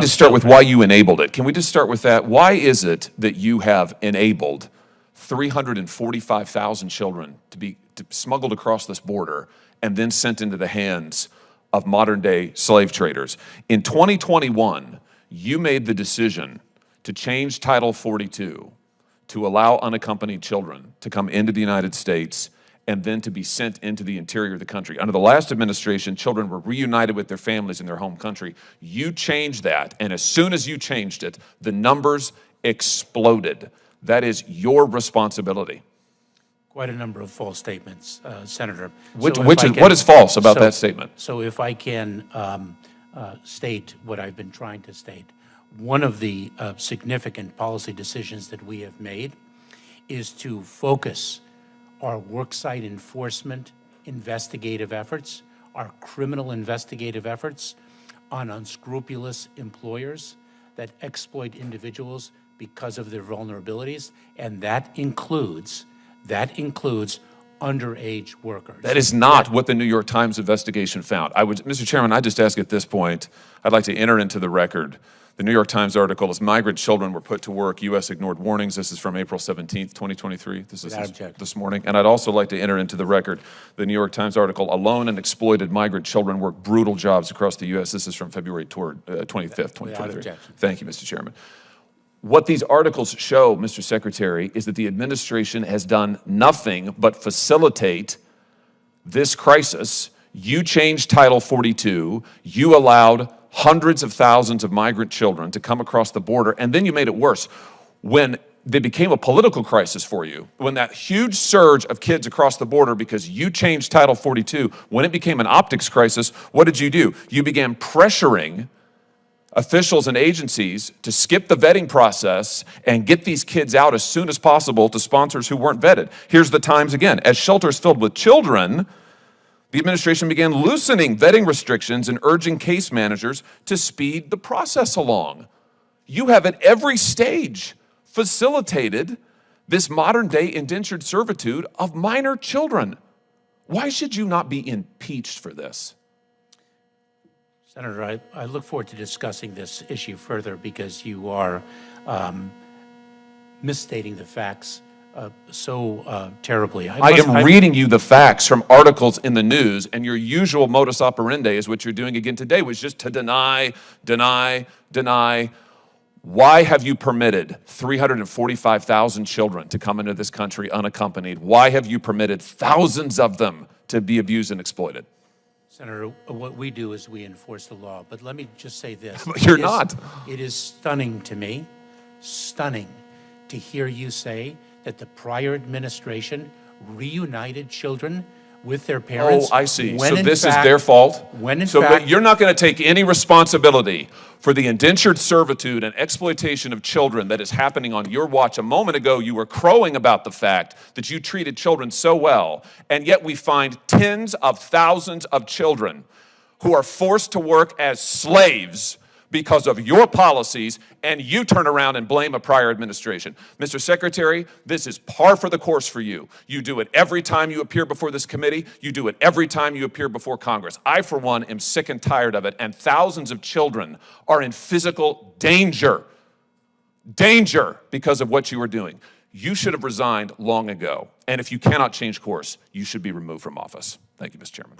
just start with why you enabled it. Can we just start with that? Why is it that you have enabled 345,000 children to be smuggled across this border and then sent into the hands of modern-day slave traders? In 2021, you made the decision to change Title 42 to allow unaccompanied children to come into the United States and then to be sent into the interior of the country. Under the last administration, children were reunited with their families in their home country. You changed that, and as soon as you changed it, the numbers exploded. That is your responsibility. Quite a number of false statements, Senator. What is false about that statement? So if I can state what I've been trying to state, one of the significant policy decisions that we have made is to focus our worksite enforcement investigative efforts, our criminal investigative efforts on unscrupulous employers that exploit individuals because of their vulnerabilities, and that includes underage workers. That is not what the New York Times investigation found. Mr. Chairman, I just ask at this point, I'd like to enter into the record the New York Times article is migrant children were put to work, U.S. ignored warnings. This is from April 17th, 2023. This is this morning. And I'd also like to enter into the record the New York Times article, alone and exploited migrant children work brutal jobs across the U.S. This is from February 25th, 2023. Thank you, Mr. Chairman. What these articles show, Mr. Secretary, is that the administration has done nothing but facilitate this crisis. You changed Title 42. You allowed hundreds of thousands of migrant children to come across the border, and then you made it worse. When they became a political crisis for you, when that huge surge of kids across the border because you changed Title 42, when it became an optics crisis, what did you do? You began pressuring officials and agencies to skip the vetting process and get these kids out as soon as possible to sponsors who weren't vetted. Here's the Times again. As shelters filled with children, the administration began loosening vetting restrictions and urging case managers to speed the process along. You have at every stage facilitated this modern-day indentured servitude of minor children. Why should you not be impeached for this? Senator, I look forward to discussing this issue further because you are misstating the facts so terribly. I am reading you the facts from articles in the news, and your usual modus operandi is what you're doing again today, was just to deny. Why have you permitted 345,000 children to come into this country unaccompanied? Why have you permitted thousands of them to be abused and exploited? Senator, what we do is we enforce the law. But let me just say this. You're not. It is stunning to me, stunning, to hear you say that the prior administration reunited children with their parents. Oh, I see. So this is their fault? But you're not going to take any responsibility for the indentured servitude and exploitation of children that is happening on your watch. A moment ago, you were crowing about the fact that you treated children so well, and yet we find tens of thousands of children who are forced to work as slaves because of your policies, and you turn around and blame a prior administration. Mr. Secretary, this is par for the course for you. You do it every time you appear before this committee. You do it every time you appear before Congress. I, for one, am sick and tired of it, and thousands of children are in physical danger because of what you are doing. You should have resigned long ago, and if you cannot change course, you should be removed from office. Thank you, Mr. Chairman.